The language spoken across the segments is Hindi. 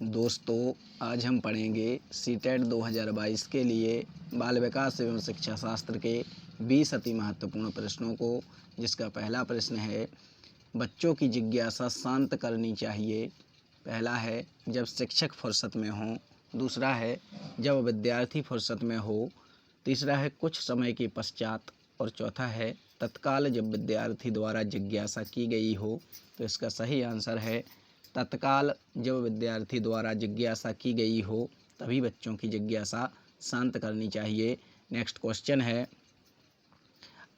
दोस्तों, आज हम पढ़ेंगे सीटेट 2022 के लिए बाल विकास एवं शिक्षा शास्त्र के 20 अति महत्वपूर्ण प्रश्नों को, जिसका पहला प्रश्न है बच्चों की जिज्ञासा शांत करनी चाहिए। पहला है जब शिक्षक फुर्सत में हों। दूसरा है जब विद्यार्थी फुर्सत में हो। तीसरा है कुछ समय के पश्चात। और चौथा है तत्काल जब विद्यार्थी द्वारा जिज्ञासा की गई हो। तो इसका सही आंसर है तत्काल जब विद्यार्थी द्वारा जिज्ञासा की गई हो तभी बच्चों की जिज्ञासा शांत करनी चाहिए। नेक्स्ट क्वेश्चन है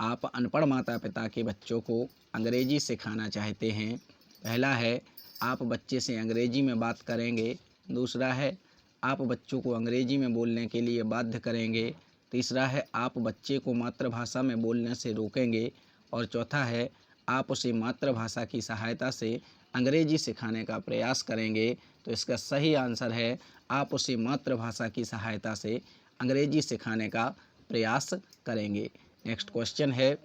आप अनपढ़ माता पिता के बच्चों को अंग्रेजी सिखाना चाहते हैं। पहला है आप बच्चे से अंग्रेजी में बात करेंगे। दूसरा है आप बच्चों को अंग्रेजी में बोलने के लिए बाध्य करेंगे। तीसरा है आप बच्चे को मातृभाषा में बोलने से रोकेंगे। और चौथा है आप उसे मातृभाषा की सहायता से अंग्रेजी सिखाने का प्रयास करेंगे। तो इसका सही आंसर है आप उसे मातृभाषा की सहायता से अंग्रेजी सिखाने का प्रयास करेंगे। नेक्स्ट क्वेश्चन है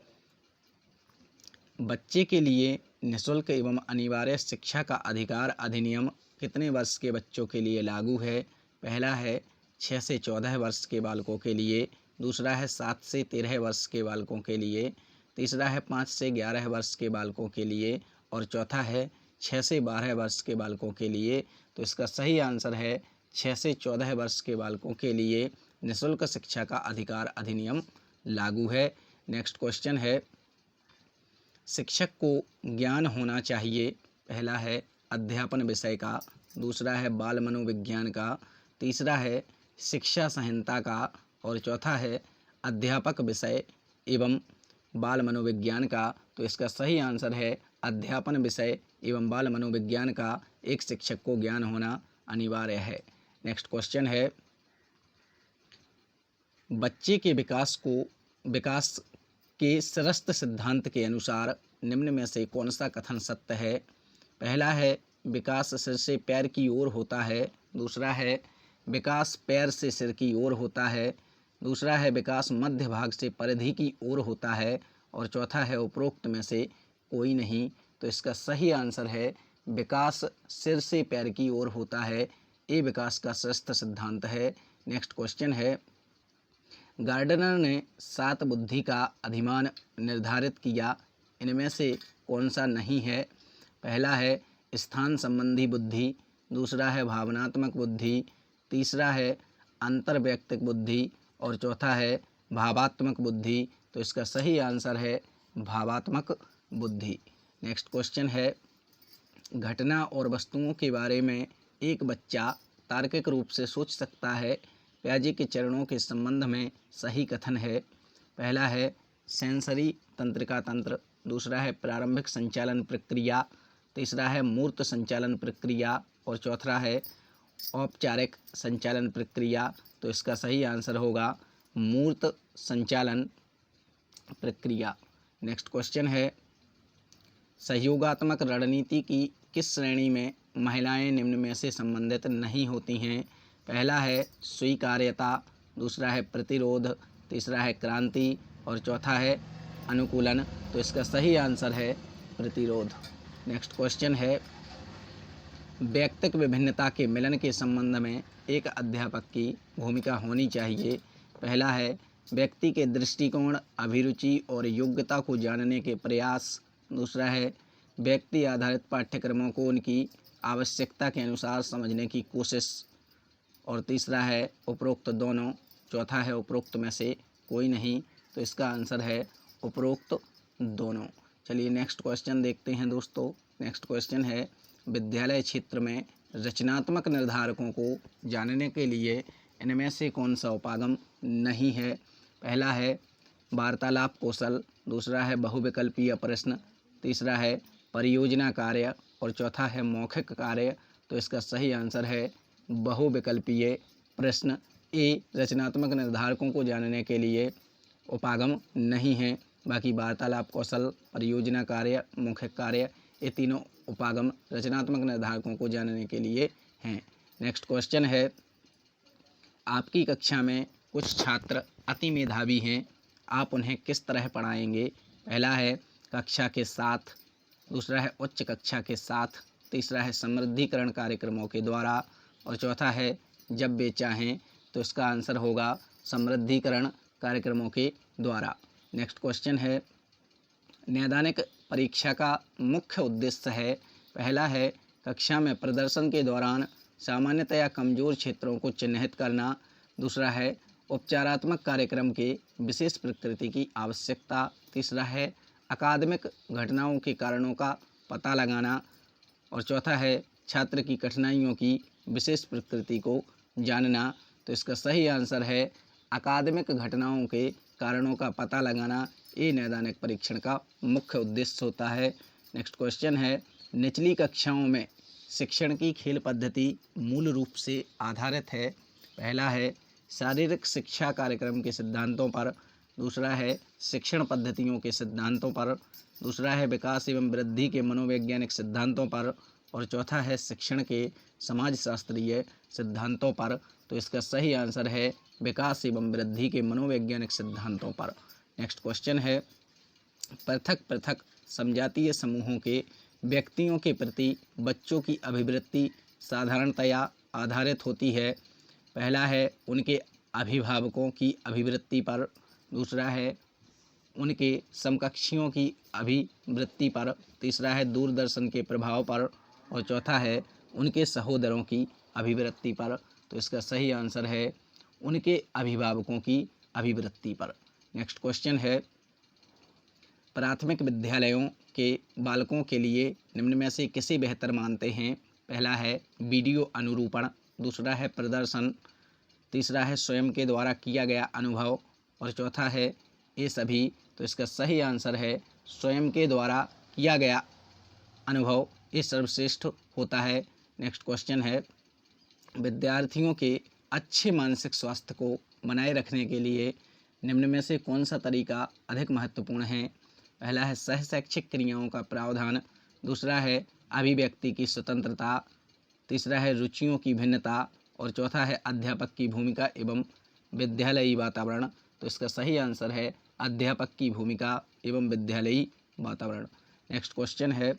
बच्चे के लिए निःशुल्क एवं अनिवार्य शिक्षा का अधिकार अधिनियम कितने वर्ष के बच्चों के लिए लागू है। पहला है 6 से 14 वर्ष के बालकों के लिए। दूसरा है 7 से 13 वर्ष के बालकों के लिए। तीसरा है 5 से 11 वर्ष के बालकों के लिए। और चौथा है 6 से 12 वर्ष के बालकों के लिए। तो इसका सही आंसर है 6 से 14 वर्ष के बालकों के लिए निःशुल्क शिक्षा का अधिकार अधिनियम लागू है। नेक्स्ट क्वेश्चन है शिक्षक को ज्ञान होना चाहिए। पहला है अध्यापन विषय का। दूसरा है बाल मनोविज्ञान का। तीसरा है शिक्षा संहिता का। और चौथा है अध्यापक विषय एवं बाल मनोविज्ञान का। तो इसका सही आंसर है अध्यापन विषय एवं बाल मनोविज्ञान का एक शिक्षक को ज्ञान होना अनिवार्य है। नेक्स्ट क्वेश्चन है बच्चे के विकास के सरस्त सिद्धांत के अनुसार निम्न में से कौन सा कथन सत्य है। पहला है विकास सिर से पैर की ओर होता है। दूसरा है विकास पैर से सिर की ओर होता है। दूसरा है विकास मध्य भाग से परिधि की ओर होता है। और चौथा है उपरोक्त में से कोई नहीं। तो इसका सही आंसर है विकास सिर से पैर की ओर होता है। ये विकास का सरस्त सिद्धांत है। नेक्स्ट क्वेश्चन है गार्डनर ने 7 बुद्धि का अधिमान निर्धारित किया, इनमें से कौन सा नहीं है। पहला है स्थान संबंधी बुद्धि। दूसरा है भावनात्मक बुद्धि। तीसरा है अंतर्वैयक्तिक बुद्धि। और चौथा है भावात्मक बुद्धि। तो इसका सही आंसर है भावात्मक बुद्धि। नेक्स्ट क्वेश्चन है घटना और वस्तुओं के बारे में एक बच्चा तार्किक रूप से सोच सकता है। प्याजे के चरणों के संबंध में सही कथन है। पहला है सेंसरी तंत्रिका तंत्र। दूसरा है प्रारंभिक संचालन प्रक्रिया। तीसरा है मूर्त संचालन प्रक्रिया। और चौथा है औपचारिक संचालन प्रक्रिया। तो इसका सही आंसर होगा मूर्त संचालन प्रक्रिया। नेक्स्ट क्वेश्चन है सहयोगात्मक रणनीति की किस श्रेणी में महिलाएं निम्न में से संबंधित नहीं होती हैं। पहला है स्वीकार्यता। दूसरा है प्रतिरोध। तीसरा है क्रांति। और चौथा है अनुकूलन। तो इसका सही आंसर है प्रतिरोध। नेक्स्ट क्वेश्चन है व्यक्तिक विभिन्नता के मिलन के संबंध में एक अध्यापक की भूमिका होनी चाहिए। पहला है व्यक्ति के दृष्टिकोण, अभिरुचि और योग्यता को जानने के प्रयास। दूसरा है व्यक्ति आधारित पाठ्यक्रमों को उनकी आवश्यकता के अनुसार समझने की कोशिश। और तीसरा है उपरोक्त दोनों। चौथा है उपरोक्त में से कोई नहीं। तो इसका आंसर है उपरोक्त दोनों। चलिए नेक्स्ट क्वेश्चन देखते हैं दोस्तों। नेक्स्ट क्वेश्चन है विद्यालय क्षेत्र में रचनात्मक निर्धारकों को जानने के लिए इनमें से कौन सा उपागम नहीं है। पहला है वार्तालाप कौशल। दूसरा है बहुविकल्पीय प्रश्न। तीसरा है परियोजना कार्य। और चौथा है मौखिक कार्य। तो इसका सही आंसर है बहुविकल्पीय प्रश्न। ए रचनात्मक निर्धारकों को जानने के लिए उपागम नहीं है। बाकी वार्तालाप कौशल, परियोजना कार्य, मौखिक कार्य, ये तीनों उपागम रचनात्मक निर्धारकों को जानने के लिए हैं। नेक्स्ट क्वेश्चन है आपकी कक्षा में कुछ छात्र अति मेधावी हैं, आप उन्हें किस तरह पढ़ाएंगे। पहला है कक्षा के साथ। दूसरा है उच्च कक्षा के साथ। तीसरा है समृद्धिकरण कार्यक्रमों के द्वारा। और चौथा है जब वे चाहें। तो इसका आंसर होगा समृद्धिकरण कार्यक्रमों के द्वारा। नेक्स्ट क्वेश्चन है, नैदानिक परीक्षा का मुख्य उद्देश्य है। पहला है कक्षा में प्रदर्शन के दौरान सामान्यतया कमजोर क्षेत्रों को चिन्हित करना। दूसरा है उपचारात्मक कार्यक्रम के विशेष प्रकृति की आवश्यकता। तीसरा है अकादमिक घटनाओं के कारणों का पता लगाना। और चौथा है छात्र की कठिनाइयों की विशेष प्रकृति को जानना। तो इसका सही आंसर है अकादमिक घटनाओं के कारणों का पता लगाना। ये नैदानिक परीक्षण का मुख्य उद्देश्य होता है। नेक्स्ट क्वेश्चन है, निचली कक्षाओं में शिक्षण की खेल पद्धति मूल रूप से आधारित है। पहला है शारीरिक शिक्षा कार्यक्रम के सिद्धांतों पर। दूसरा है शिक्षण पद्धतियों के सिद्धांतों पर। दूसरा है विकास एवं वृद्धि के मनोवैज्ञानिक सिद्धांतों पर। और चौथा है शिक्षण के समाजशास्त्रीय सिद्धांतों पर। तो इसका सही आंसर है विकास एवं वृद्धि के मनोवैज्ञानिक सिद्धांतों पर। नेक्स्ट क्वेश्चन है, पृथक पृथक समजातीय समूहों के व्यक्तियों के प्रति बच्चों की अभिवृत्ति साधारणतया आधारित होती है। पहला है उनके अभिभावकों की अभिवृत्ति पर। दूसरा है उनके समकक्षियों की अभिवृत्ति पर। तीसरा है दूरदर्शन के प्रभाव पर। और चौथा है उनके सहोदरों की अभिवृत्ति पर। तो इसका सही आंसर है उनके अभिभावकों की अभिवृत्ति पर। नेक्स्ट क्वेश्चन है, प्राथमिक विद्यालयों के बालकों के लिए निम्न में से किसे बेहतर मानते हैं। पहला है वीडियो अनुरूपण। दूसरा है प्रदर्शन। तीसरा है स्वयं के द्वारा किया गया अनुभव। और चौथा है ये सभी। तो इसका सही आंसर है स्वयं के द्वारा किया गया अनुभव ये सर्वश्रेष्ठ होता है। नेक्स्ट क्वेश्चन है, विद्यार्थियों के अच्छे मानसिक स्वास्थ्य को बनाए रखने के लिए निम्न में से कौन सा तरीका अधिक महत्वपूर्ण है। पहला है सहशैक्षिक क्रियाओं का प्रावधान। दूसरा है अभिव्यक्ति की स्वतंत्रता। तीसरा है रुचियों की भिन्नता। और चौथा है अध्यापक की भूमिका एवं विद्यालयी वातावरण। तो इसका सही आंसर है अध्यापक की भूमिका एवं विद्यालयी वातावरण। नेक्स्ट क्वेश्चन है,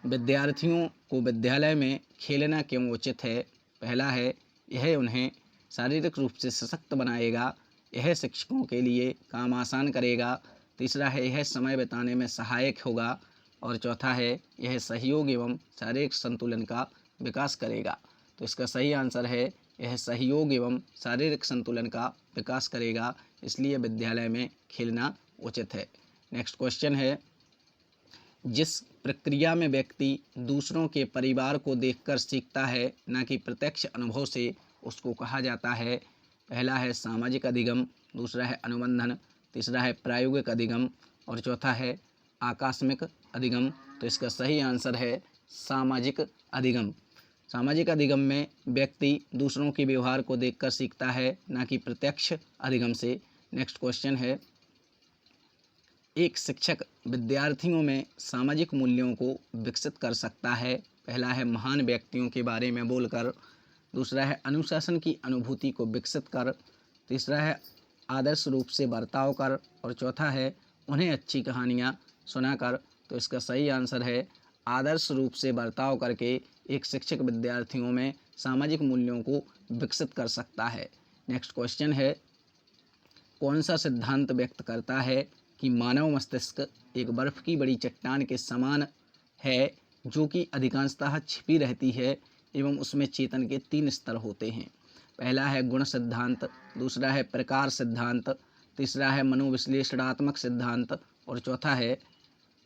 विद्यार्थियों को विद्यालय में खेलना क्यों उचित है। पहला है यह उन्हें शारीरिक रूप से सशक्त बनाएगा। यह शिक्षकों के लिए काम आसान करेगा। तीसरा है यह समय बिताने में सहायक होगा। और चौथा है यह सहयोग एवं शारीरिक संतुलन का विकास करेगा। तो इसका सही आंसर है यह सहयोग एवं शारीरिक संतुलन का विकास करेगा, इसलिए विद्यालय में खेलना उचित है। नेक्स्ट क्वेश्चन है, जिस प्रक्रिया में व्यक्ति दूसरों के परिवार को देखकर सीखता है न कि प्रत्यक्ष अनुभव से, उसको कहा जाता है। पहला है सामाजिक अधिगम। दूसरा है अनुबंधन। तीसरा है प्रायोगिक अधिगम। और चौथा है आकस्मिक अधिगम। तो इसका सही आंसर है सामाजिक अधिगम। सामाजिक अधिगम में व्यक्ति दूसरों के व्यवहार को देखकर सीखता है, न कि प्रत्यक्ष अधिगम से। नेक्स्ट क्वेश्चन है, एक शिक्षक विद्यार्थियों में सामाजिक मूल्यों को विकसित कर सकता है। पहला है महान व्यक्तियों के बारे में बोलकर। दूसरा है अनुशासन की अनुभूति को विकसित कर। तीसरा है आदर्श रूप से बर्ताव कर। और चौथा है उन्हें अच्छी कहानियाँ सुनाकर। तो इसका सही आंसर है आदर्श रूप से बर्ताव करके एक शिक्षक विद्यार्थियों में सामाजिक मूल्यों को विकसित कर सकता है। नेक्स्ट क्वेश्चन है, कौन सा सिद्धांत व्यक्त करता है कि मानव मस्तिष्क एक बर्फ़ की बड़ी चट्टान के समान है, जो कि अधिकांशतः छिपी रहती है एवं उसमें चेतन के 3 स्तर होते हैं। पहला है गुण सिद्धांत। दूसरा है प्रकार सिद्धांत। तीसरा है मनोविश्लेषणात्मक सिद्धांत। और चौथा है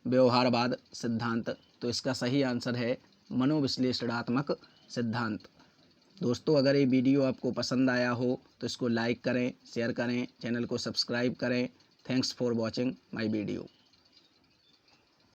व्यवहारवाद सिद्धांत। तो इसका सही आंसर है मनोविश्लेषणात्मक सिद्धांत। दोस्तों, अगर ये वीडियो आपको पसंद आया हो तो इसको लाइक करें, शेयर करें, चैनल को सब्सक्राइब करें। Thanks for watching my video.